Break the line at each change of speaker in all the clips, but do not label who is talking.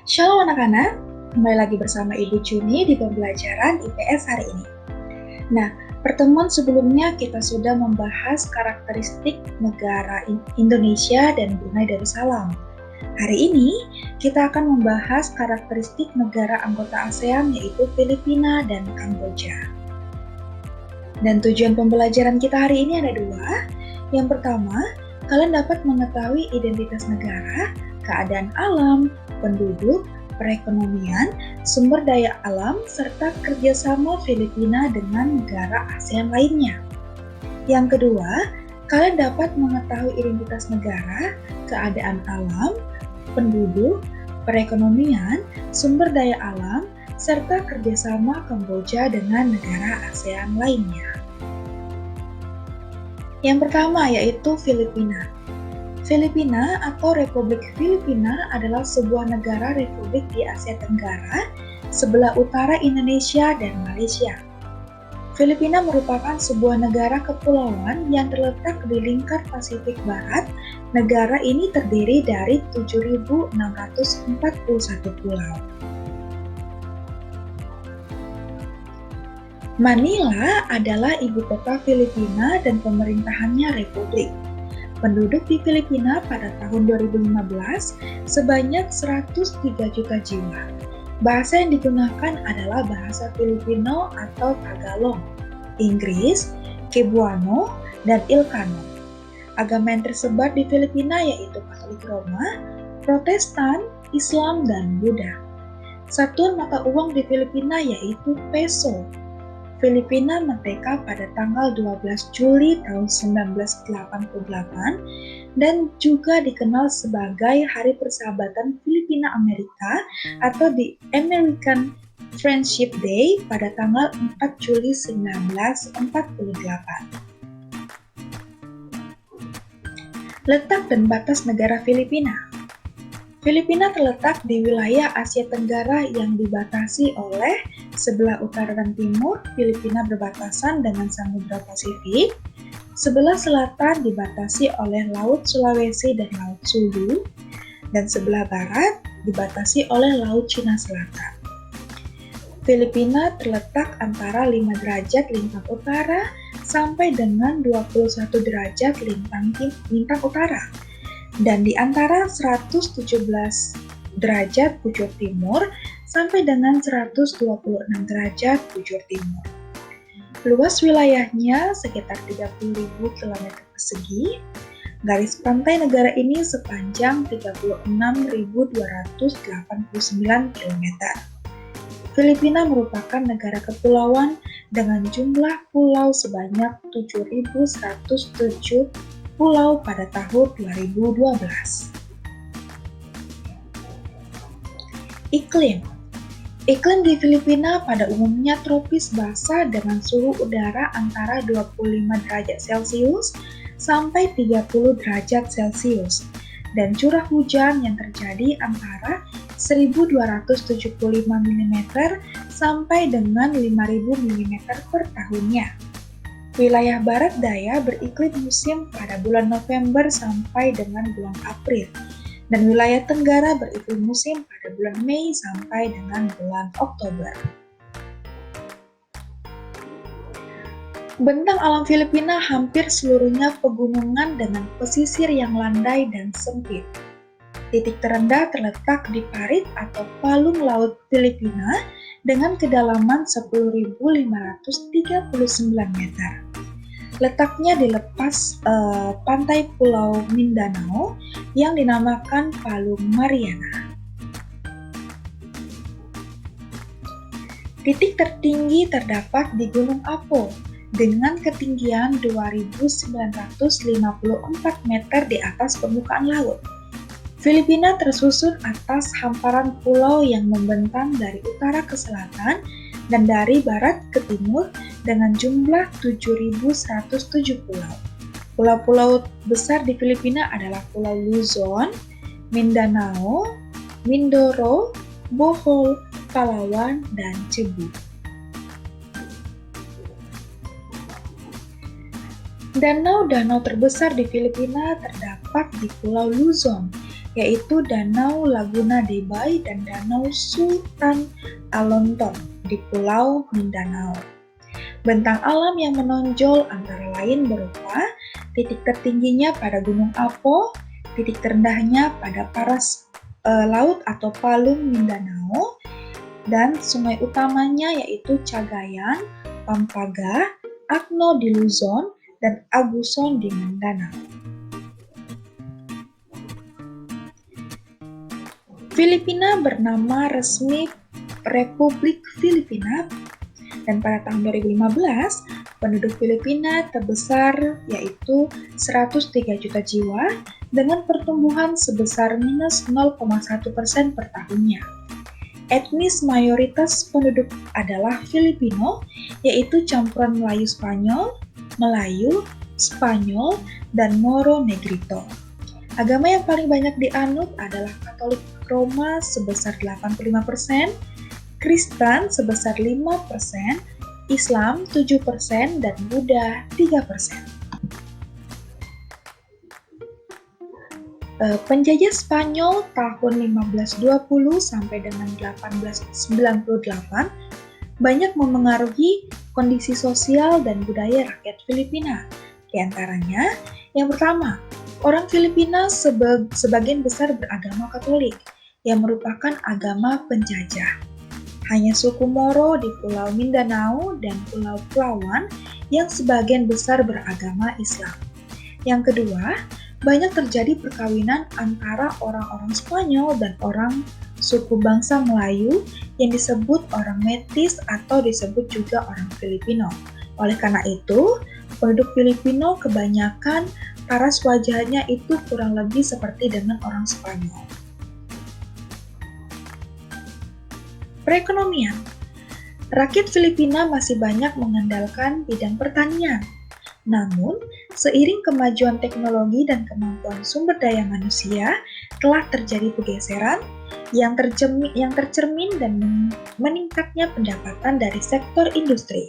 Shalom anak-anak, kembali lagi bersama Ibu Juni di pembelajaran IPS hari ini. Nah, pertemuan sebelumnya kita sudah membahas karakteristik negara Indonesia dan Brunei Darussalam. Hari ini kita akan membahas karakteristik negara anggota ASEAN yaitu Filipina dan Kamboja. Dan tujuan pembelajaran kita hari ini ada dua. Yang pertama, kalian dapat mengetahui identitas negara, keadaan alam, penduduk, perekonomian, sumber daya alam, serta kerjasama Filipina dengan negara ASEAN lainnya. Yang kedua, kalian dapat mengetahui identitas negara, keadaan alam, penduduk, perekonomian, sumber daya alam, serta kerjasama Kamboja dengan negara ASEAN lainnya. Yang pertama yaitu Filipina. Filipina atau Republik Filipina adalah sebuah negara republik di Asia Tenggara sebelah utara Indonesia dan Malaysia. Filipina merupakan sebuah negara kepulauan yang terletak di lingkar Pasifik Barat. Negara ini terdiri dari 7.641 pulau. Manila adalah ibu kota Filipina dan pemerintahannya republik. Penduduk di Filipina pada tahun 2015 sebanyak 103 juta jiwa. Bahasa yang digunakan adalah bahasa Filipino atau Tagalog, Inggris, Cebuano, dan Ilocano. Agama yang tersebar di Filipina yaitu Katolik Roma, Protestan, Islam, dan Buddha. Satuan mata uang di Filipina yaitu peso. Filipina merdeka pada tanggal 12 Juli tahun 1988 dan juga dikenal sebagai Hari Persahabatan Filipina-Amerika atau The American Friendship Day pada tanggal 4 Juli 1948. Letak dan batas negara Filipina. Filipina terletak di wilayah Asia Tenggara yang dibatasi oleh sebelah utara dan timur Filipina berbatasan dengan Samudra Pasifik, sebelah selatan dibatasi oleh Laut Sulawesi dan Laut Sulu, dan sebelah barat dibatasi oleh Laut Cina Selatan. Filipina terletak antara 5 derajat lintang utara sampai dengan 21 derajat lintang utara, dan di antara 117 derajat bujur timur sampai dengan 126 derajat bujur timur. Luas wilayahnya sekitar 30.000 km persegi. Garis pantai negara ini sepanjang 36.289 km. Filipina merupakan negara kepulauan dengan jumlah pulau sebanyak 7.107 pulau pada tahun 2012. Iklim. Iklim di Filipina pada umumnya tropis basah dengan suhu udara antara 25 derajat Celcius sampai 30 derajat Celcius dan curah hujan yang terjadi antara 1.275 mm sampai dengan 5.000 mm per tahunnya. Wilayah barat daya beriklim musim pada bulan November sampai dengan bulan April, dan wilayah tenggara beriklim musim pada bulan Mei sampai dengan bulan Oktober. Bentang alam Filipina hampir seluruhnya pegunungan dengan pesisir yang landai dan sempit. Titik terendah terletak di parit atau palung laut Filipina dengan kedalaman 10.539 meter. Letaknya di lepas pantai Pulau Mindanao yang dinamakan Palung Mariana. Titik tertinggi terdapat di Gunung Apo dengan ketinggian 2.954 meter di atas permukaan laut. Filipina tersusun atas hamparan pulau yang membentang dari utara ke selatan dan dari barat ke timur dengan jumlah 7.107 pulau. Pulau-pulau besar di Filipina adalah Pulau Luzon, Mindanao, Mindoro, Bohol, Palawan, dan Cebu. Danau-danau terbesar di Filipina terdapat di Pulau Luzon yaitu Danau Laguna de Bay dan Danau Sultan Alonton di Pulau Mindanao. Bentang alam yang menonjol antara lain berupa titik tertingginya pada Gunung Apo, titik terendahnya pada paras laut atau Palung Mindanao, dan sungai utamanya yaitu Cagayan, Pampanga, Agno di Luzon, dan Aguson di Mindanao. Filipina bernama resmi Republik Filipina, dan pada tahun 2015 penduduk Filipina terbesar yaitu 103 juta jiwa dengan pertumbuhan sebesar minus 0,1% per tahunnya. Etnis mayoritas penduduk adalah Filipino, yaitu campuran Melayu-Spanyol, Melayu, Spanyol, dan Moro Negrito. Agama yang paling banyak dianut adalah Katolik Roma sebesar 85%, Kristen sebesar 5%, Islam 7%, dan Buddha 3%. Penjajah Spanyol tahun 1520 sampai dengan 1898 banyak memengaruhi kondisi sosial dan budaya rakyat Filipina. Di antaranya, yang pertama, orang Filipina sebagian besar beragama Katolik, yang merupakan agama penjajah. Hanya suku Moro di Pulau Mindanao dan Pulau Palawan yang sebagian besar beragama Islam. Yang kedua, banyak terjadi perkawinan antara orang-orang Spanyol dan orang suku bangsa Melayu yang disebut orang Metis atau disebut juga orang Filipino. Oleh karena itu, penduduk Filipino kebanyakan paras wajahnya itu kurang lebih seperti dengan orang Spanyol. Perekonomian. Rakyat Filipina masih banyak mengandalkan bidang pertanian. Namun, seiring kemajuan teknologi dan kemampuan sumber daya manusia, telah terjadi pergeseran yang tercermin dan meningkatnya pendapatan dari sektor industri.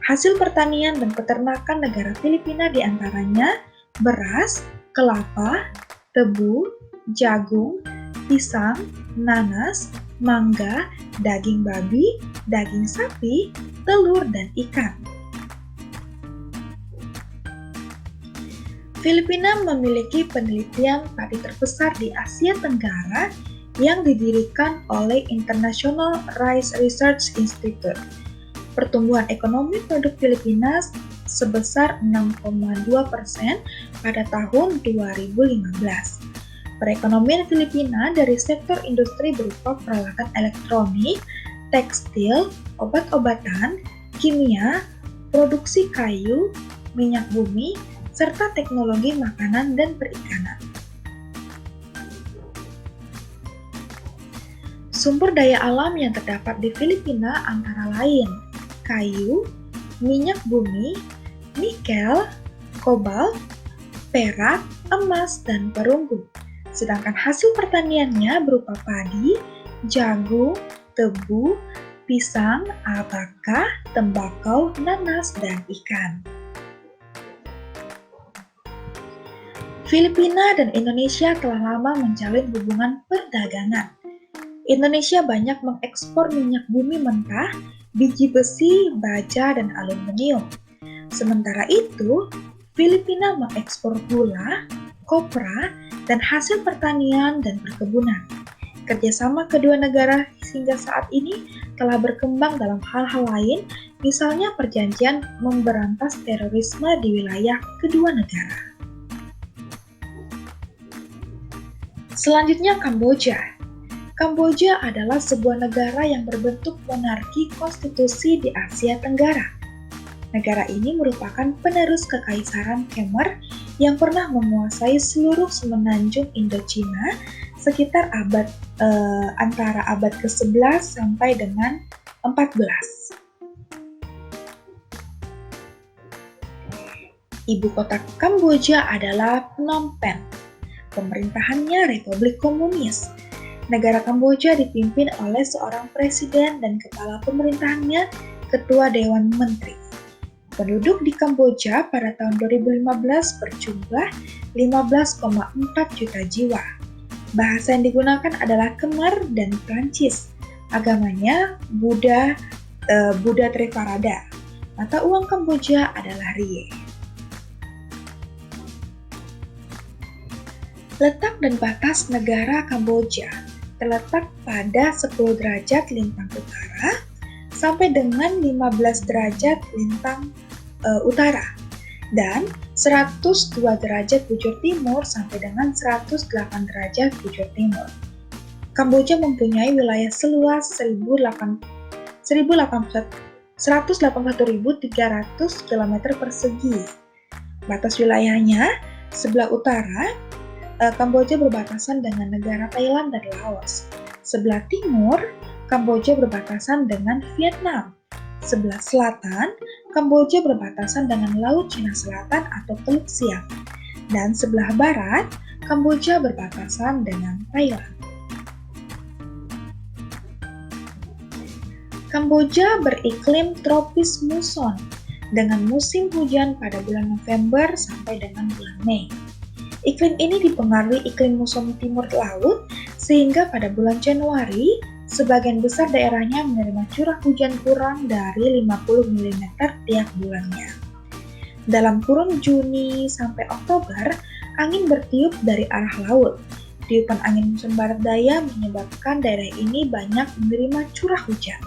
Hasil pertanian dan peternakan negara Filipina diantaranya beras, kelapa, tebu, jagung, pisang, nanas, mangga, daging babi, daging sapi, telur, dan ikan. Filipina memiliki penelitian padi terbesar di Asia Tenggara yang didirikan oleh International Rice Research Institute. Pertumbuhan ekonomi penduduk Filipina sebesar 6,2% pada tahun 2015. Perekonomian Filipina dari sektor industri berupa peralatan elektronik, tekstil, obat-obatan, kimia, produksi kayu, minyak bumi, serta teknologi makanan dan perikanan. Sumber daya alam yang terdapat di Filipina antara lain kayu, minyak bumi, nikel, kobalt, perak, emas, dan perunggu. Sedangkan hasil pertaniannya berupa padi, jagung, tebu, pisang, alpaka, tembakau, nanas, dan ikan. Filipina dan Indonesia telah lama menjalin hubungan perdagangan. Indonesia banyak mengekspor minyak bumi mentah, biji besi, baja, dan aluminium. Sementara itu, Filipina mengekspor gula, kopra, dan hasil pertanian dan perkebunan. Kerjasama kedua negara hingga saat ini telah berkembang dalam hal-hal lain, misalnya perjanjian memberantas terorisme di wilayah kedua negara. Selanjutnya Kamboja. Kamboja adalah sebuah negara yang berbentuk monarki konstitusi di Asia Tenggara. Negara ini merupakan penerus kekaisaran Khmer yang pernah menguasai seluruh semenanjung Indochina sekitar antara abad ke-11 sampai dengan 14. Ibu kota Kamboja adalah Phnom Penh. Pemerintahannya Republik Komunis. Negara Kamboja dipimpin oleh seorang presiden dan kepala pemerintahannya Ketua Dewan Menteri. Penduduk di Kamboja pada tahun 2015 berjumlah 15,4 juta jiwa. Bahasa yang digunakan adalah Khmer dan Prancis. Agamanya Buddha Theravada. Mata uang Kamboja adalah Rie. Letak dan batas negara Kamboja terletak pada 10 derajat lintang utara sampai dengan 15 derajat lintang utara dan 102 derajat bujur timur sampai dengan 108 derajat bujur timur. Kamboja mempunyai wilayah seluas 181.300 km persegi. Batas wilayahnya, sebelah utara, Kamboja berbatasan dengan negara Thailand dan Laos. Sebelah timur, Kamboja berbatasan dengan Vietnam. Sebelah selatan, Kamboja berbatasan dengan Laut Cina Selatan atau Teluk Siam. Dan sebelah barat, Kamboja berbatasan dengan Thailand. Kamboja beriklim tropis muson dengan musim hujan pada bulan November sampai dengan bulan Mei. Iklim ini dipengaruhi iklim muson timur laut sehingga pada bulan Januari, sebagian besar daerahnya menerima curah hujan kurang dari 50 mm tiap bulannya. Dalam kurun Juni sampai Oktober, angin bertiup dari arah laut. Tiupan angin muson barat daya menyebabkan daerah ini banyak menerima curah hujan.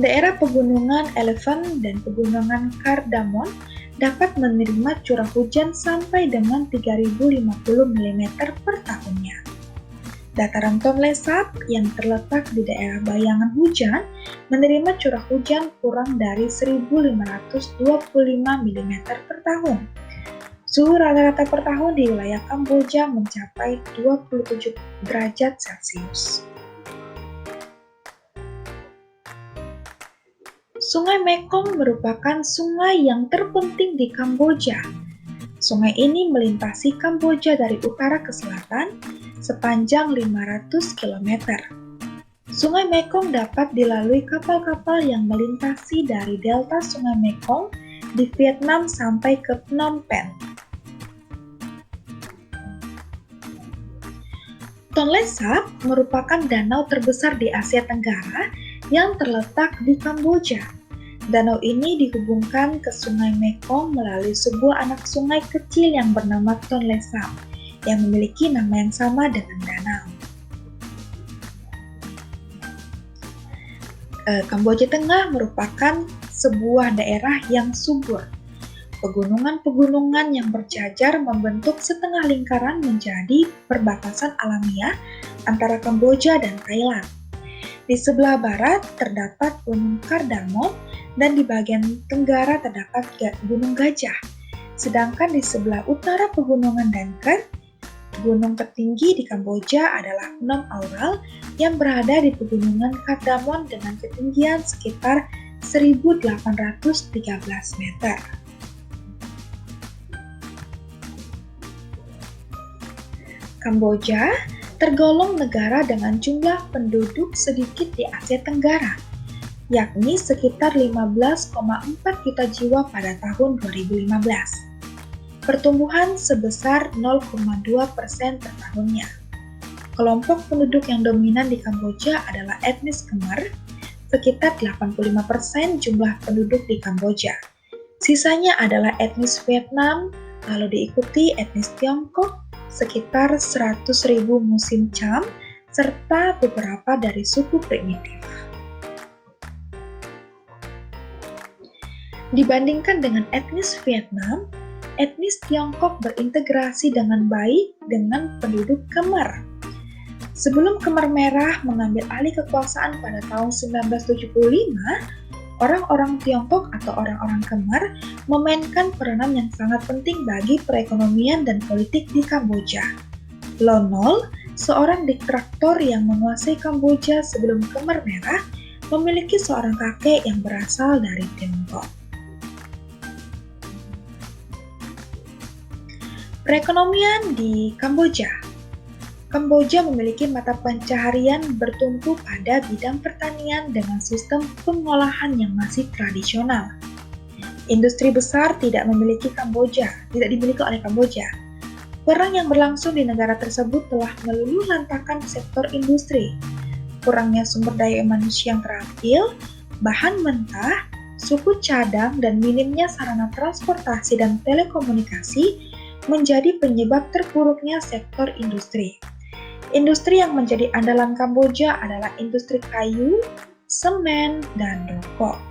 Daerah pegunungan Elephant dan pegunungan Cardamom dapat menerima curah hujan sampai dengan 3.050 mm per tahunnya. Dataran Tonle Sap yang terletak di daerah bayangan hujan menerima curah hujan kurang dari 1.525 mm per tahun. Suhu rata-rata per tahun di wilayah Kamboja mencapai 27 derajat Celcius. Sungai Mekong merupakan sungai yang terpenting di Kamboja. Sungai ini melintasi Kamboja dari utara ke selatan sepanjang 500 km. Sungai Mekong dapat dilalui kapal-kapal yang melintasi dari delta Sungai Mekong di Vietnam sampai ke Phnom Penh. Tonle Sap merupakan danau terbesar di Asia Tenggara yang terletak di Kamboja. Danau ini dihubungkan ke Sungai Mekong melalui sebuah anak sungai kecil yang bernama Tonle Sap, yang memiliki nama yang sama dengan danau. Kamboja Tengah merupakan sebuah daerah yang subur. Pegunungan-pegunungan yang berjajar membentuk setengah lingkaran menjadi perbatasan alamiah antara Kamboja dan Thailand. Di sebelah barat terdapat Gunung Cardamom dan di bagian tenggara terdapat Gunung Gajah. Sedangkan di sebelah utara pegunungan Danken, gunung tertinggi di Kamboja adalah Phnom Aural yang berada di pegunungan Cardamom dengan ketinggian sekitar 1.813 meter. Kamboja tergolong negara dengan jumlah penduduk sedikit di Asia Tenggara, yakni sekitar 15,4 juta jiwa pada tahun 2015. Pertumbuhan sebesar 0,2% per tahunnya. Kelompok penduduk yang dominan di Kamboja adalah etnis Khmer, sekitar 85% jumlah penduduk di Kamboja. Sisanya adalah etnis Vietnam, lalu diikuti etnis Tiongkok, sekitar 100.000 Musim Cham, serta beberapa dari suku primitif. Dibandingkan dengan etnis Vietnam, etnis Tiongkok berintegrasi dengan baik dengan penduduk Khmer. Sebelum Khmer Merah mengambil alih kekuasaan pada tahun 1975, orang-orang Tiongkok atau orang-orang Khmer memainkan peranan yang sangat penting bagi perekonomian dan politik di Kamboja. Lon Nol, seorang diktator yang menguasai Kamboja sebelum Khmer Merah, memiliki seorang kakek yang berasal dari Tiongkok. Perekonomian di Kamboja. Kamboja memiliki mata pencaharian bertumpu pada bidang pertanian dengan sistem pengolahan yang masih tradisional. Industri besar tidak dimiliki oleh Kamboja. Perang yang berlangsung di negara tersebut telah meluluhlantakan sektor industri. Kurangnya sumber daya manusia yang terampil, bahan mentah, suku cadang, dan minimnya sarana transportasi dan telekomunikasi menjadi penyebab terpuruknya sektor industri. Industri yang menjadi andalan Kamboja adalah industri kayu, semen, dan rokok.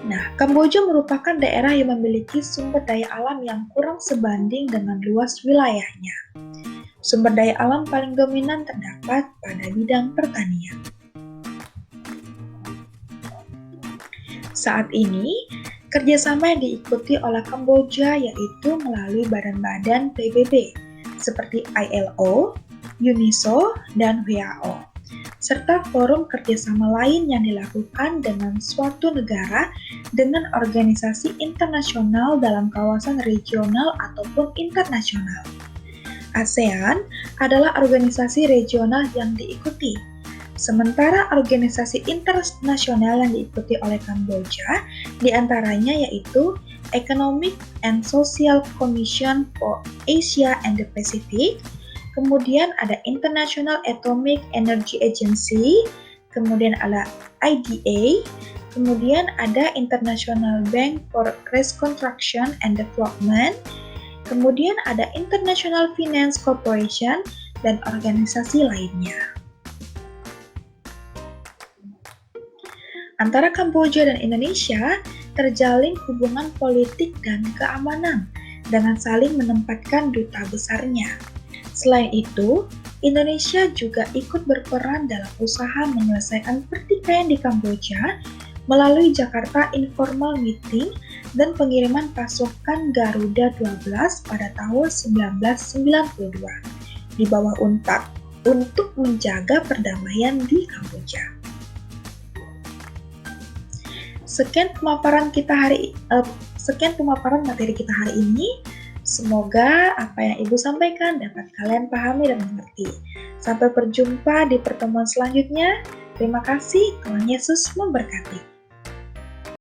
Nah, Kamboja merupakan daerah yang memiliki sumber daya alam yang kurang sebanding dengan luas wilayahnya. Sumber daya alam paling dominan terdapat pada bidang pertanian. Saat ini, kerjasama yang diikuti oleh Kamboja yaitu melalui badan-badan PBB seperti ILO, UNISO, dan WHO, serta forum kerjasama lain yang dilakukan dengan suatu negara dengan organisasi internasional dalam kawasan regional ataupun internasional. ASEAN adalah organisasi regional yang diikuti, sementara organisasi internasional yang diikuti oleh Kamboja diantaranya yaitu Economic and Social Commission for Asia and the Pacific, kemudian ada International Atomic Energy Agency, kemudian ada IDA, kemudian ada International Bank for Reconstruction and Development, kemudian ada International Finance Corporation, dan organisasi lainnya. Antara Kamboja dan Indonesia terjalin hubungan politik dan keamanan dengan saling menempatkan duta besarnya. Selain itu, Indonesia juga ikut berperan dalam usaha menyelesaikan pertikaian di Kamboja melalui Jakarta Informal Meeting dan pengiriman pasukan Garuda 12 pada tahun 1992 di bawah UNTAC untuk menjaga perdamaian di Kamboja. Sekian pemaparan materi kita hari ini. Semoga apa yang Ibu sampaikan dapat kalian pahami dan mengerti. Sampai berjumpa di pertemuan selanjutnya. Terima kasih, Tuhan Yesus memberkati.